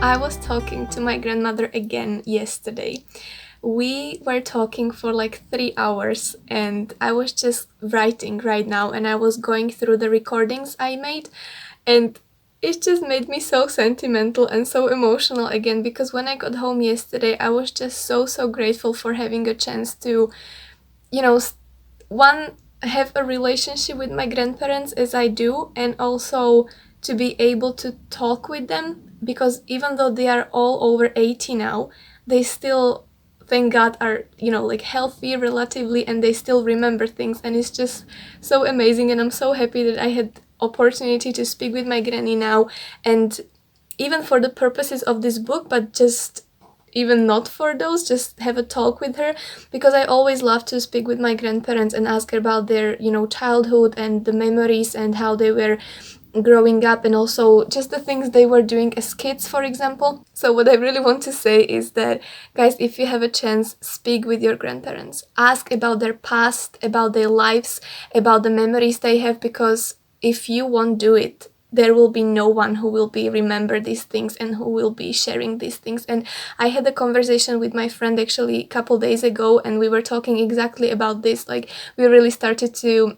I was talking to my grandmother again yesterday. We were talking for like 3 hours and I was just writing right now and I was going through the recordings I made, and it just made me so sentimental and so emotional again, because when I got home yesterday I was just so grateful for having a chance to, you know, one, have a relationship with my grandparents as I do, and also to be able to talk with them, because even though they are all over 80 now, they still, thank God, are, like healthy relatively, and they still remember things, and it's just so amazing. And I'm so happy that I had opportunity to speak with my granny now, and even for the purposes of this book, but just even not for those, just have a talk with her, because I always love to speak with my grandparents and ask about their, childhood and the memories and how they were growing up, and also just the things they were doing as kids, for example. So what I really want to say is that, guys, if you have a chance, speak with your grandparents. Ask about their past, about their lives, about the memories they have, because if you won't do it, there will be no one who will be remember these things and who will be sharing these things. And I had a conversation with my friend actually a couple days ago, and we were talking exactly about this. Like, we really started to,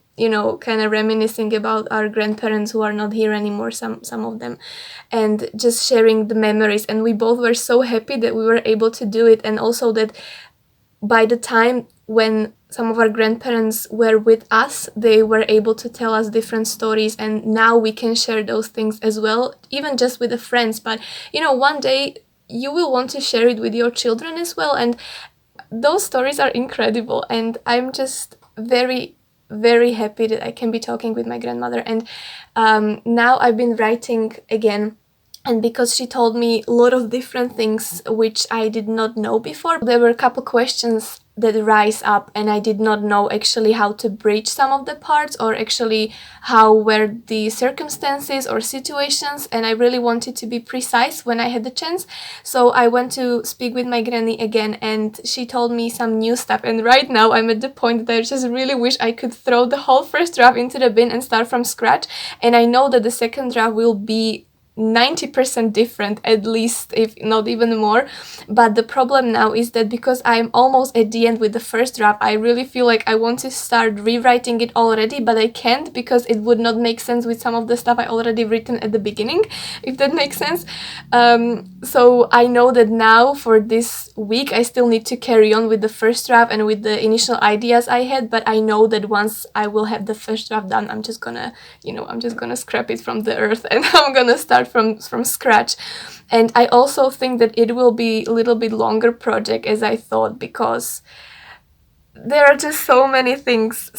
kind of reminiscing about our grandparents who are not here anymore, some of them, and just sharing the memories. And we both were so happy that we were able to do it, and also that by the time when some of our grandparents were with us, they were able to tell us different stories, and now we can share those things as well, even just with the friends. But one day you will want to share it with your children as well, and those stories are incredible. And I'm just very happy that I can be talking with my grandmother. And now I've been writing again, and because she told me a lot of different things which I did not know before, there were a couple questions that rise up, and I did not know actually how to bridge some of the parts, or actually how were the circumstances or situations, and I really wanted to be precise when I had the chance. So I went to speak with my granny again, and she told me some new stuff, and right now I'm at the point that I just really wish I could throw the whole first draft into the bin and start from scratch. And I know that the second draft will be 90% different, at least, if not even more. But the problem now is that because I'm almost at the end with the first draft, I really feel like I want to start rewriting it already, but I can't, because it would not make sense with some of the stuff I already written at the beginning, if that makes sense. So I know that now for this week I still need to carry on with the first draft and with the initial ideas I had, but I know that once I will have the first draft done, I'm just gonna scrap it from the earth and I'm gonna start from scratch. And I also think that it will be a little bit longer project as I thought, because there are just so many things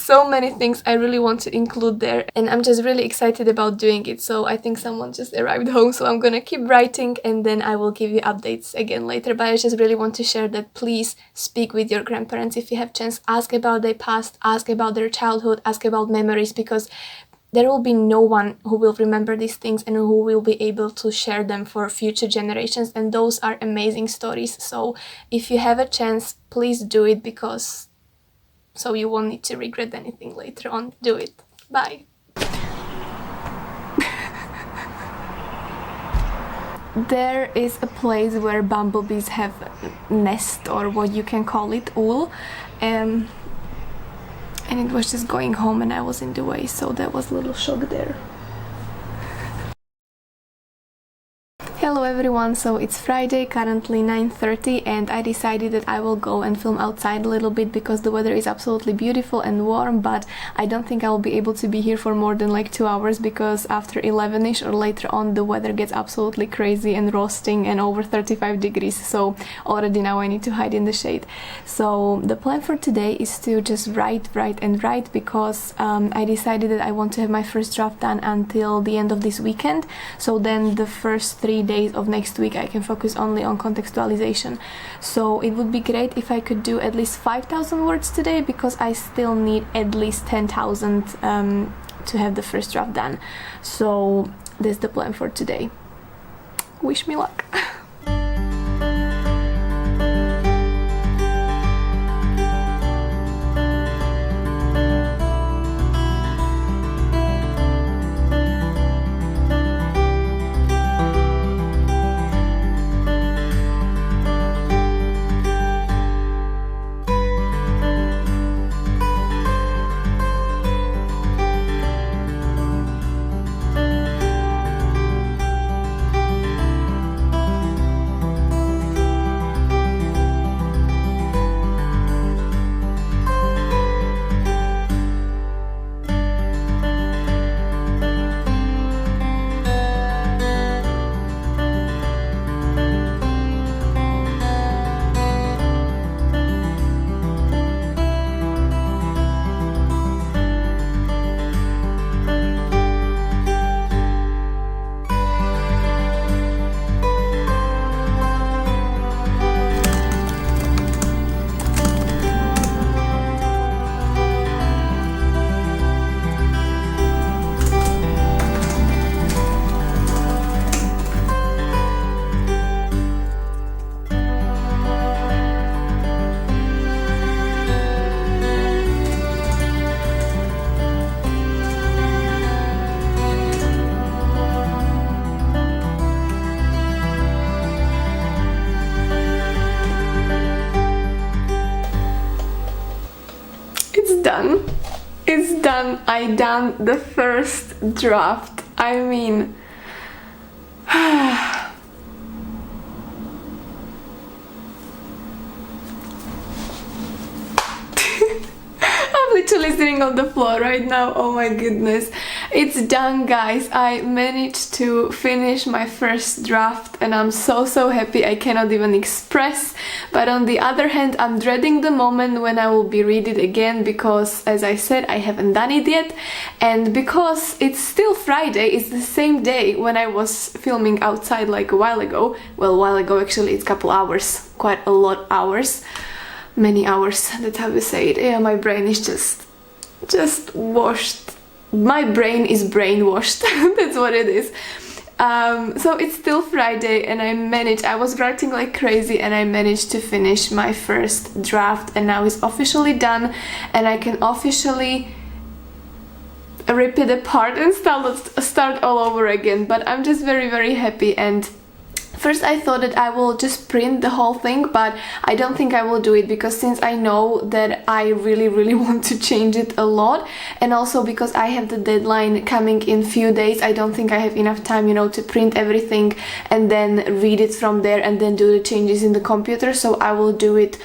I really want to include there, and I'm just really excited about doing it. So I think someone just arrived home, so I'm gonna keep writing and then I will give you updates again later. But I just really want to share that please speak with your grandparents if you have chance. Ask about their past, ask about their childhood, ask about memories, because there will be no one who will remember these things and who will be able to share them for future generations. And those are amazing stories. So if you have a chance, please do it, because so you won't need to regret anything later on. Do it. Bye. There is a place where bumblebees have nest, or what you can call it, ul. And it was just going home and I was in the way, so that was a little shock there. Hello everyone, so it's Friday, currently 9:30, and I decided that I will go and film outside a little bit because the weather is absolutely beautiful and warm, but I don't think I will be able to be here for more than like 2 hours, because after 11ish or later on the weather gets absolutely crazy and roasting and over 35 degrees, so already now I need to hide in the shade. So the plan for today is to just write, because I decided that I want to have my first draft done until the end of this weekend, so then the first 3 days of next week I can focus only on contextualization. So it would be great if I could do at least 5,000 words today, because I still need at least 10,000 to have the first draft done. So that's the plan for today. Wish me luck. done. I done the first draft. I mean, I'm literally sitting on the floor right now. Oh my goodness. It's done, guys. I managed to finish my first draft and I'm so happy. I cannot even express. But on the other hand, I'm dreading the moment when I will be read it again because, as I said, I haven't done it yet. And because it's still Friday, it's the same day when I was filming outside like a while ago. Well, a while ago, actually, it's a couple hours. Quite a lot hours. Many hours, that's how we say it. Yeah, my brain is just washed. My brain is brainwashed. That's what it is. So it's still Friday and I was writing like crazy and I managed to finish my first draft and now it's officially done and I can officially rip it apart and start all over again. But I'm just very happy. And first I thought that I will just print the whole thing, but I don't think I will do it because since I know that I really want to change it a lot, and also because I have the deadline coming in few days, I don't think I have enough time, you know, to print everything and then read it from there and then do the changes in the computer. So I will do it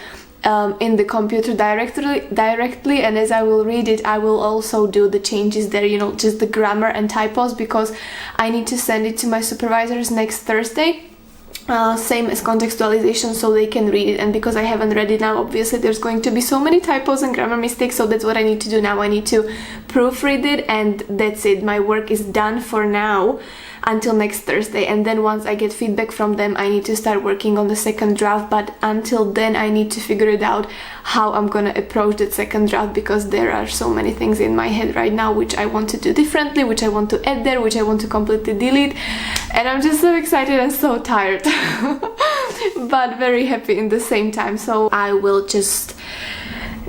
in the computer directly, and as I will read it I will also do the changes there, you know, just the grammar and typos, because I need to send it to my supervisors next Thursday. Same as contextualization, so they can read it, and because I haven't read it now, obviously there's going to be so many typos and grammar mistakes, so that's what I need to do now. I need to proofread it and that's it. My work is done for now until next Thursday, and then once I get feedback from them I need to start working on the second draft. But until then I need to figure it out how I'm gonna approach that second draft, because there are so many things in my head right now which I want to do differently, which I want to add there, which I want to completely delete, and I'm just so excited and so tired but very happy in the same time. So I will just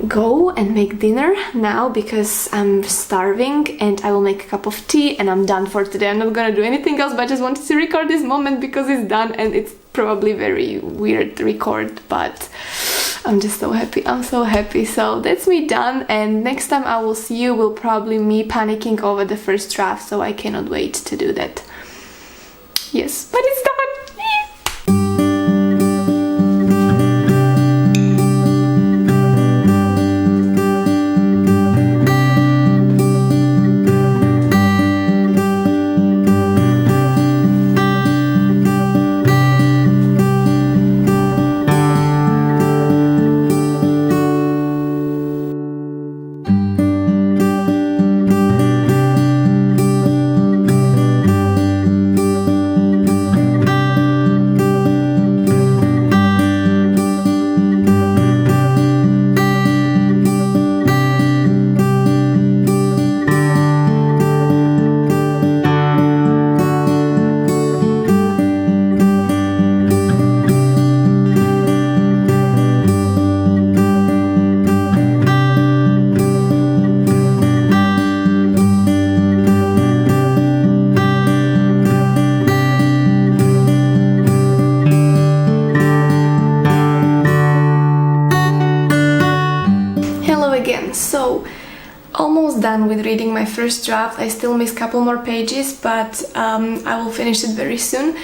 go and make dinner now because I'm starving, and I will make a cup of tea and I'm done for today. I'm not gonna do anything else, but I just wanted to record this moment because it's done, and it's probably very weird to record, but I'm just so happy. I'm so happy. So that's me done, and next time I will see you will probably me panicking over the first draft, so I cannot wait to do that. Yes, but it's done. So almost done with reading my first draft. I still miss a couple more pages, but I will finish it very soon.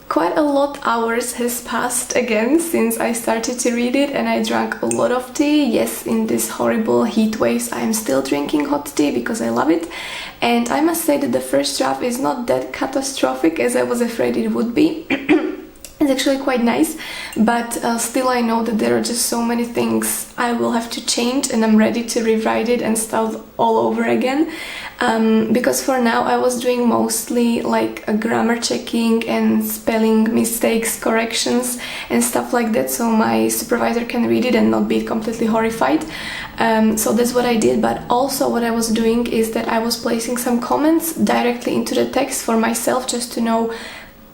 Quite a lot of hours has passed again since I started to read it, and I drank a lot of tea. Yes, in this horrible heat waves I am still drinking hot tea because I love it, and I must say that the first draft is not that catastrophic as I was afraid it would be. It's actually quite nice, but still I know that there are just so many things I will have to change, and I'm ready to rewrite it and start all over again. Because for now I was doing mostly like a grammar checking and spelling mistakes, corrections and stuff like that, so my supervisor can read it and not be completely horrified. So that's what I did, but also what I was doing is that I was placing some comments directly into the text for myself, just to know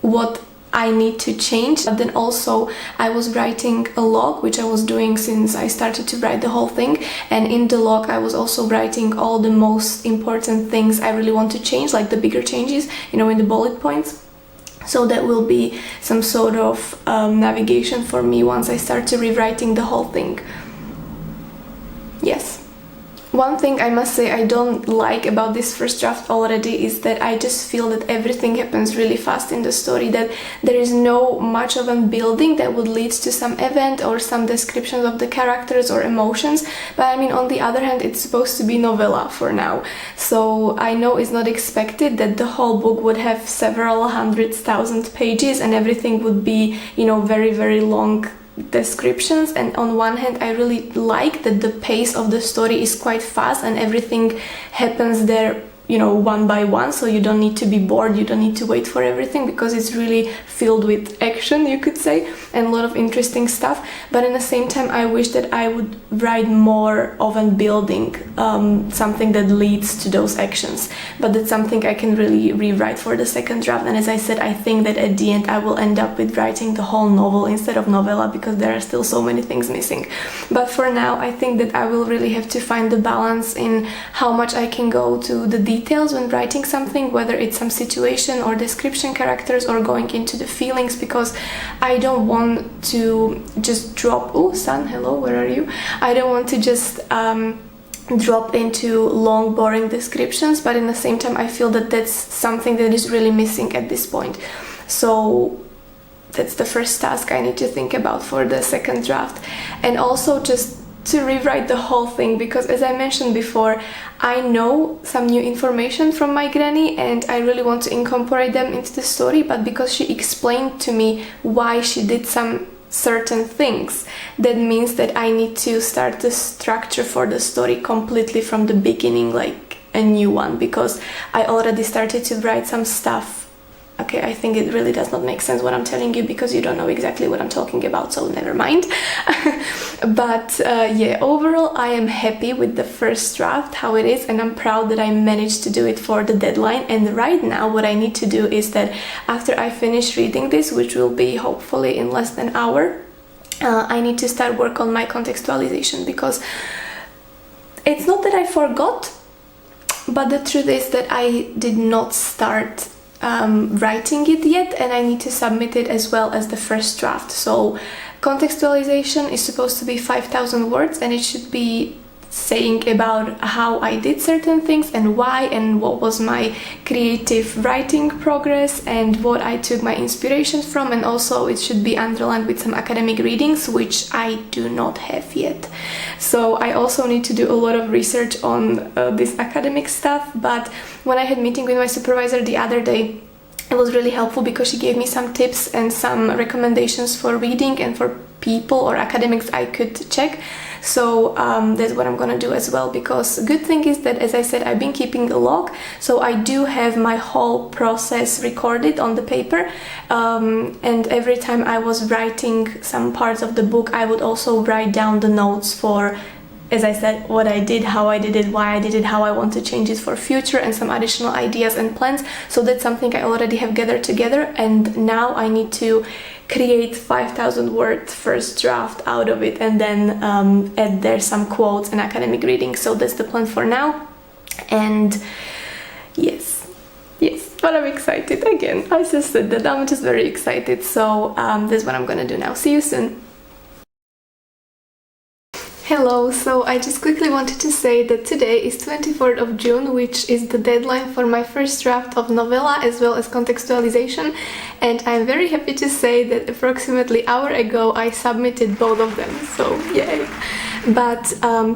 what I need to change. But then also I was writing a log, which I was doing since I started to write the whole thing, and in the log I was also writing all the most important things I really want to change, like the bigger changes, you know, in the bullet points. So that will be some sort of navigation for me once I start to rewriting the whole thing. Yes. One thing I must say I don't like about this first draft already is that I just feel that everything happens really fast in the story, that there is no much of a building that would lead to some event or some descriptions of the characters or emotions. But I mean, on the other hand, it's supposed to be novella for now, so I know it's not expected that the whole book would have several 100,000 pages and everything would be, you know, very, very long descriptions. And on one hand, I really like that the pace of the story is quite fast and everything happens there, you know, one by one, so you don't need to be bored, you don't need to wait for everything, because it's really filled with action, you could say, and a lot of interesting stuff. But at the same time, I wish that I would write more of a building, something that leads to those actions. But that's something I can really rewrite for the second draft. And as I said, I think that at the end I will end up with writing the whole novel instead of novella, because there are still so many things missing. But for now, I think that I will really have to find the balance in how much I can go to the details when writing something, whether it's some situation or description characters or going into the feelings, because I don't want to just drop, oh son, hello, where are you? I don't want to just drop into long boring descriptions, but in the same time I feel that that's something that is really missing at this point. So that's the first task I need to think about for the second draft. And also just to rewrite the whole thing, because as I mentioned before, I know some new information from my granny and I really want to incorporate them into the story, but because she explained to me why she did some certain things, that means that I need to start the structure for the story completely from the beginning, like a new one, because I already started to write some stuff. Okay, I think it really does not make sense what I'm telling you, because you don't know exactly what I'm talking about, so never mind. But yeah, overall I am happy with the first draft, how it is, and I'm proud that I managed to do it for the deadline. And right now what I need to do is that after I finish reading this, which will be hopefully in less than an hour, I need to start work on my contextualization, because it's not that I forgot, but the truth is that I did not start writing it yet, and I need to submit it as well as the first draft. So contextualization is supposed to be 5,000 words, and it should be saying about how I did certain things and why, and what was my creative writing progress and what I took my inspirations from. And also it should be underlined with some academic readings, which I do not have yet. So I also need to do a lot of research on this academic stuff. But when I had meeting with my supervisor the other day, it was really helpful because she gave me some tips and some recommendations for reading and for people or academics I could check. So that's what I'm gonna do as well, because the good thing is that, as I said, I've been keeping a log, so I do have my whole process recorded on the paper, and every time I was writing some parts of the book, I would also write down the notes for, as I said, what I did, how I did it, why I did it, how I want to change it for future, and some additional ideas and plans. So that's something I already have gathered together, and now I need to create 5,000 word first draft out of it, and then add there some quotes and academic reading. So that's the plan for now. And yes, but I'm excited again. I just said that I'm just very excited. So that's what I'm gonna do now. See you soon. Hello, so I just quickly wanted to say that today is 24th of June, which is the deadline for my first draft of novella as well as contextualization, and I'm very happy to say that approximately an hour ago I submitted both of them, so yay! But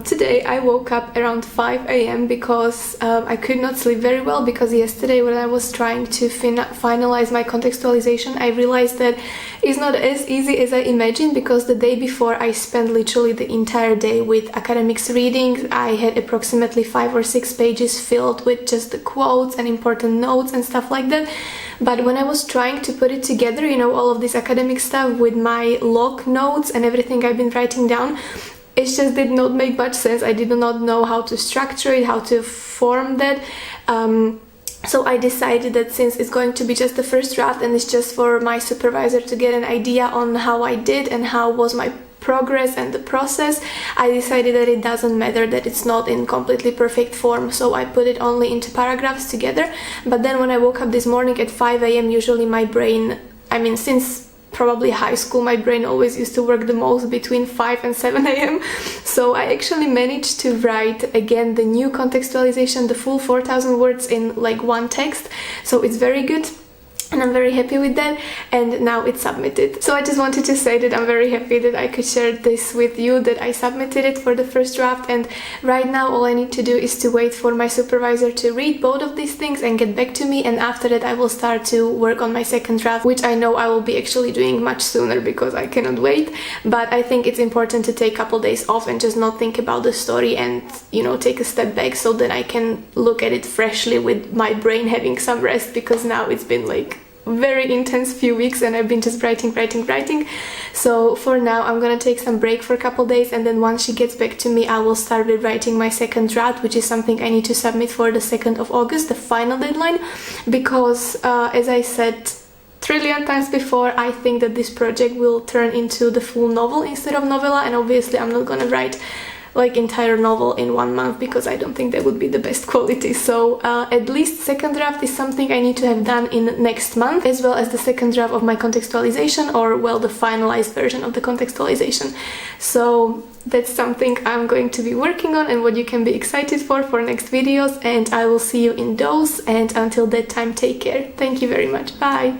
today I woke up around 5 a.m. because I could not sleep very well, because yesterday when I was trying to finalize my contextualization, I realized that it's not as easy as I imagined, because the day before I spent literally the entire day with academics reading. I had approximately 5 or 6 pages filled with just the quotes and important notes and stuff like that. But when I was trying to put it together, you know, all of this academic stuff with my log notes and everything I've been writing down, it just did not make much sense. I did not know how to structure it, how to form that. So I decided that since it's going to be just the first draft and it's just for my supervisor to get an idea on how I did and how was my progress and the process, I decided that it doesn't matter that it's not in completely perfect form, so I put it only into paragraphs together. But then when I woke up this morning at 5 a.m., usually my brain, I mean, since probably high school, my brain always used to work the most between 5 and 7 a.m. So I actually managed to write again the new contextualization, the full 4,000 words in like one text. So it's very good. And I'm very happy with that, and now it's submitted. So I just wanted to say that I'm very happy that I could share this with you, that I submitted it for the first draft, and right now all I need to do is to wait for my supervisor to read both of these things and get back to me, and after that I will start to work on my second draft, which I know I will be actually doing much sooner because I cannot wait. But I think it's important to take a couple days off and just not think about the story and, you know, take a step back so that I can look at it freshly with my brain having some rest, because now it's been like very intense few weeks and I've been just writing. So for now I'm gonna take some break for a couple days, and then once she gets back to me I will start with writing my second draft, which is something I need to submit for the 2nd of August, the final deadline, because as I said trillion times before, I think that this project will turn into the full novel instead of novella, and obviously I'm not gonna write like entire novel in 1 month because I don't think that would be the best quality. So at least second draft is something I need to have done in next month, as well as the second draft of my contextualization, or well, the finalized version of the contextualization. So that's something I'm going to be working on and what you can be excited for next videos, and I will see you in those, and until that time, take care. Thank you very much. Bye.